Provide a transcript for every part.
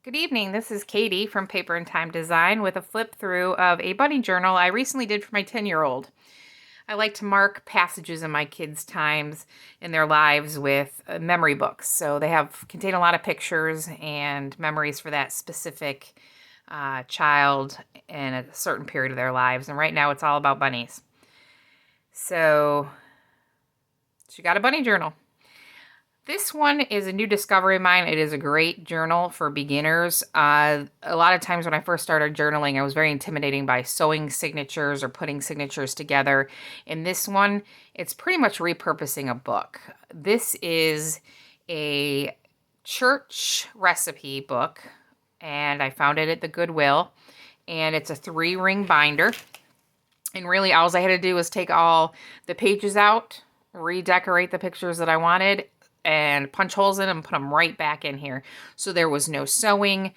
Good evening. This is Katie from Paper and Time Design with a flip through of a bunny journal I recently did for my 10-year-old. I like to mark passages in my kids' times in their lives with memory books. So they contain a lot of pictures and memories for that specific child in a certain period of their lives. And right now it's all about bunnies. So she got a bunny journal. This one is a new discovery of mine. It is a great journal for beginners. A lot of times when I first started journaling, I was very intimidating by sewing signatures or putting signatures together. In this one, it's pretty much repurposing a book. This is a church recipe book, and I found it at the Goodwill, and it's a 3-ring binder. And really, all I had to do was take all the pages out, redecorate the pictures that I wanted, and punch holes in them and put them right back in here. So there was no sewing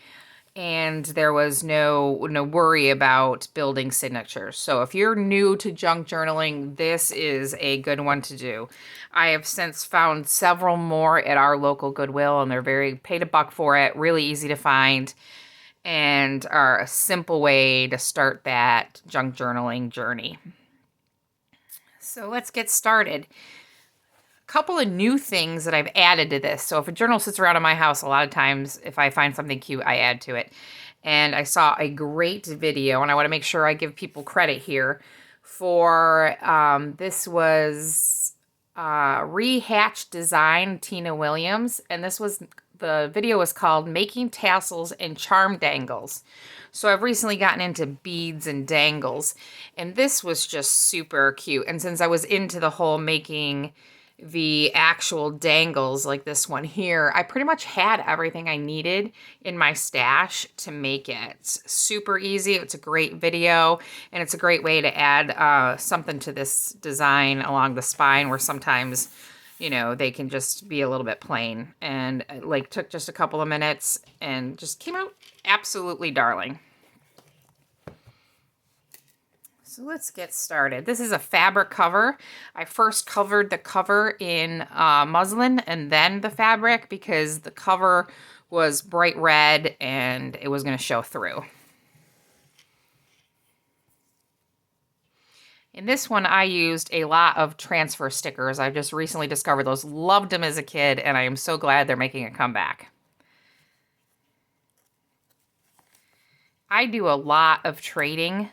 and there was no worry about building signatures. So if you're new to junk journaling, this is a good one to do. I have since found several more at our local Goodwill, and they're very paid a buck for it, really easy to find, and are a simple way to start that junk journaling journey. So let's get started. Couple of new things that I've added to this. So if a journal sits around in my house, a lot of times if I find something cute, I add to it. And I saw a great video, and I want to make sure I give people credit here for this was Rehatch Design, Tina Williams, and the video was called Making Tassels and Charm Dangles. So I've recently gotten into beads and dangles, and this was just super cute. And since I was into the whole making the actual dangles like this one here, I pretty much had everything I needed in my stash to make it. Super easy. It's a great video, and it's a great way to add something to this design along the spine where sometimes, they can just be a little bit plain. And like took just a couple of minutes and just came out absolutely darling. So let's get started. This is a fabric cover. I first covered the cover in muslin and then the fabric because the cover was bright red and it was going to show through. In this one, I used a lot of transfer stickers. I just recently discovered those. Loved them as a kid, and I am so glad they're making a comeback. I do a lot of trading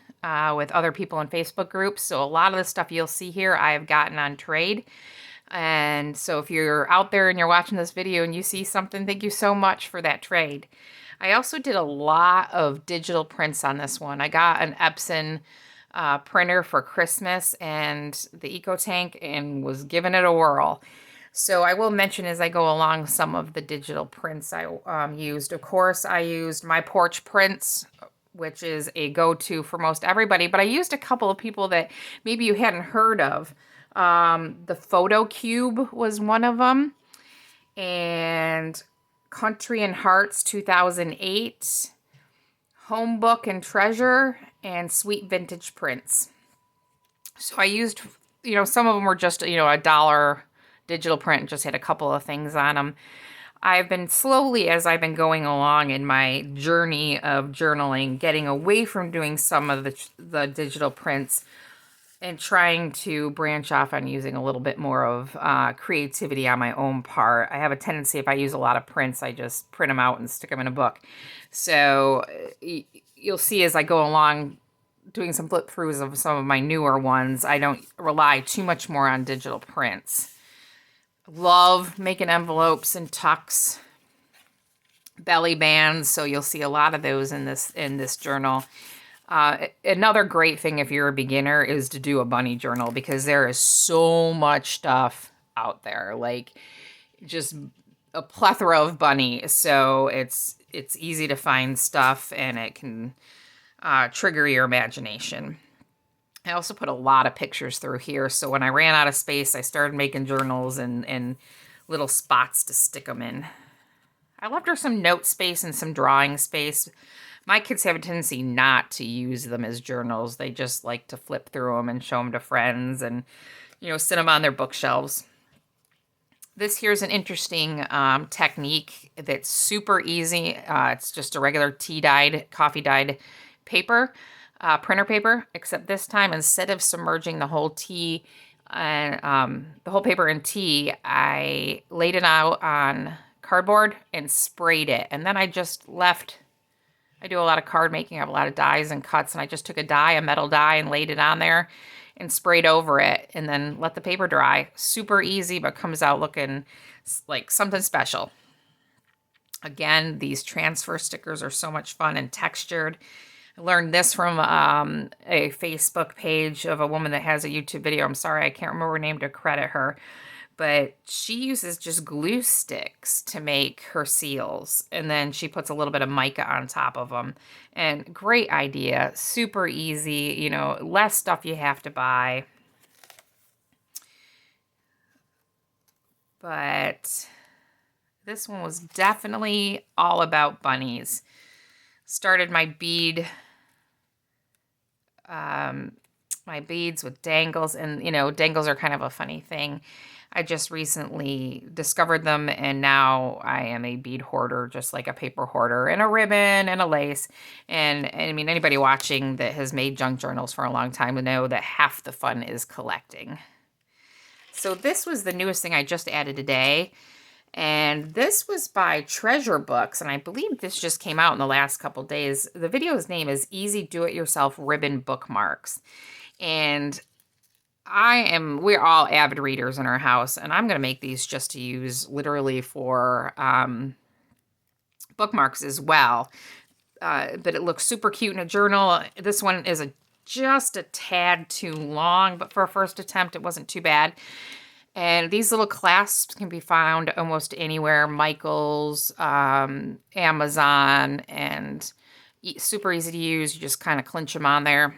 with other people in Facebook groups. So a lot of the stuff you'll see here, I have gotten on trade. And so if you're out there and you're watching this video and you see something, thank you so much for that trade. I also did a lot of digital prints on this one. I got an Epson printer for Christmas and the EcoTank and was giving it a whirl. So I will mention as I go along some of the digital prints I used. Of course, I used My Porch Prints, which is a go-to for most everybody, but I used a couple of people that maybe you hadn't heard of. The Photo Cube was one of them, and Country and Hearts 2008, Home Book and Treasure, and Sweet Vintage Prints. So I used, some of them were just, $1 digital print, just had a couple of things on them. I've been slowly, as I've been going along in my journey of journaling, getting away from doing some of the digital prints and trying to branch off on using a little bit more of creativity on my own part. I have a tendency, if I use a lot of prints, I just print them out and stick them in a book. So you'll see as I go along doing some flip throughs of some of my newer ones, I don't rely too much more on digital prints. Love making envelopes and tucks, belly bands, so you'll see a lot of those in this journal. Another great thing if you're a beginner is to do a bunny journal because there is so much stuff out there, like just a plethora of bunnies. So it's easy to find stuff and it can trigger your imagination. I also put a lot of pictures through here, so when I ran out of space, I started making journals and little spots to stick them in. I left her some note space and some drawing space. My kids have a tendency not to use them as journals. They just like to flip through them and show them to friends and, sit them on their bookshelves. This here's an interesting technique that's super easy. It's just a regular tea dyed, coffee dyed paper, printer paper, except this time instead of submerging the whole tea and the whole paper in tea, I laid it out on cardboard and sprayed it. And then I just left. I do a lot of card making. I have a lot of dies and cuts, and I just took a die, a metal die, and laid it on there and sprayed over it and then let the paper dry. Super easy, but comes out looking like something special. Again, these transfer stickers are so much fun and textured. I learned this from a Facebook page of a woman that has a YouTube video. I'm sorry, I can't remember her name to credit her. But she uses just glue sticks to make her seals. And then she puts a little bit of mica on top of them. And great idea. Super easy. You know, less stuff you have to buy. But this one was definitely all about bunnies. Started my beads with dangles. And, you know, dangles are kind of a funny thing. I just recently discovered them, and now I am a bead hoarder, just like a paper hoarder, and a ribbon and a lace. And I mean, anybody watching that has made junk journals for a long time will know that half the fun is collecting. So this was the newest thing I just added today. And this was by Treasure Books, and I believe this just came out in the last couple days. The video's name is Easy Do-It-Yourself Ribbon Bookmarks. And we're all avid readers in our house, and I'm going to make these just to use literally for bookmarks as well. But it looks super cute in a journal. This one is just a tad too long, but for a first attempt, it wasn't too bad. And these little clasps can be found almost anywhere, Michael's, Amazon, and super easy to use. You just kind of clinch them on there.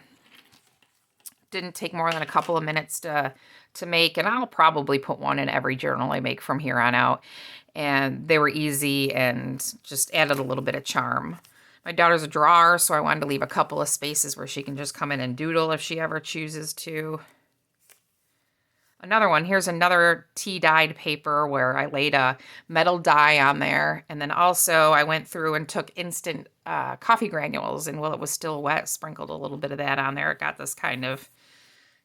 Didn't take more than a couple of minutes to make, and I'll probably put one in every journal I make from here on out. And they were easy and just added a little bit of charm. My daughter's a drawer, so I wanted to leave a couple of spaces where she can just come in and doodle if she ever chooses to. Another one, here's another tea dyed paper where I laid a metal die on there. And then also I went through and took instant coffee granules, and while it was still wet, sprinkled a little bit of that on there. It got this kind of,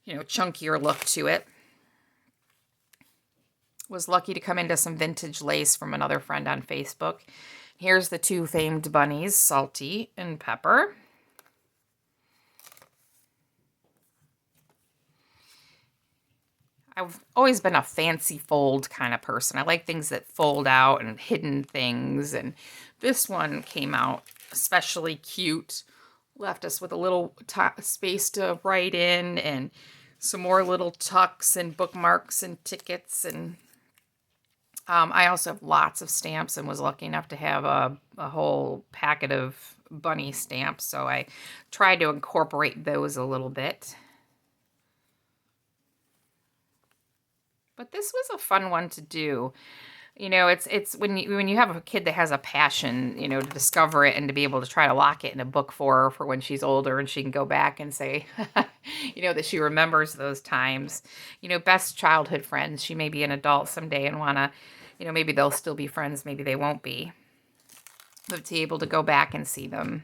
you know, chunkier look to it. Was lucky to come into some vintage lace from another friend on Facebook. Here's the two famed bunnies, Salty and Pepper. I've always been a fancy fold kind of person. I like things that fold out and hidden things. And this one came out especially cute. Left us with a little space to write in and some more little tucks and bookmarks and tickets. And I also have lots of stamps and was lucky enough to have a whole packet of bunny stamps. So I tried to incorporate those a little bit. But this was a fun one to do. You know, it's when you have a kid that has a passion, you know, to discover it and to be able to try to lock it in a book for her for when she's older and she can go back and say, you know, that she remembers those times. You know, best childhood friends. She may be an adult someday and want to, you know, maybe they'll still be friends, maybe they won't be. But to be able to go back and see them.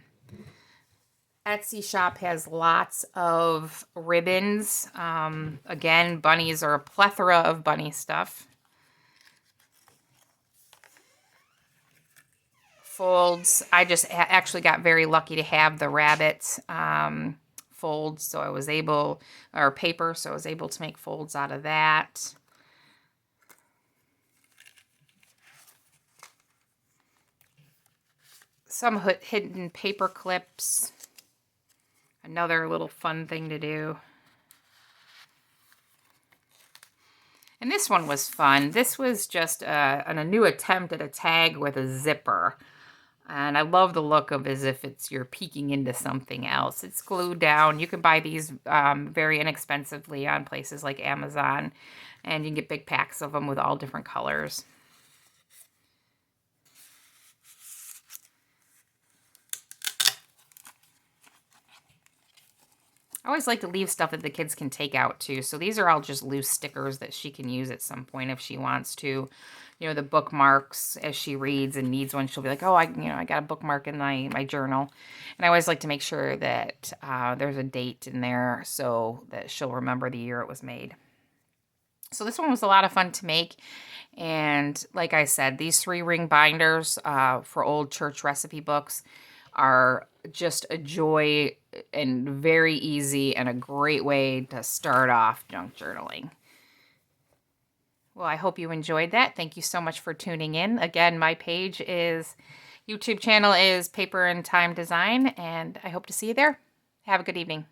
Etsy shop has lots of ribbons. Again, bunnies are a plethora of bunny stuff. Folds. I just actually got very lucky to have the rabbit folds, so I was able, or paper, so I was able to make folds out of that. Some hidden paper clips. Another little fun thing to do. And this one was fun. This was just a new attempt at a tag with a zipper. And I love the look of as if you're peeking into something else. It's glued down. You can buy these very inexpensively on places like Amazon. And you can get big packs of them with all different colors. I always like to leave stuff that the kids can take out too. So these are all just loose stickers that she can use at some point if she wants to. You know, the bookmarks as she reads and needs one, she'll be like, oh, I got a bookmark in my journal. And I always like to make sure that there's a date in there so that she'll remember the year it was made. So this one was a lot of fun to make. And like I said, these 3-ring binders for old church recipe books are just a joy and very easy and a great way to start off junk journaling. Well, I hope you enjoyed that. Thank you so much for tuning in. Again, my YouTube channel is Paper and Time Design, and I hope to see you there. Have a good evening.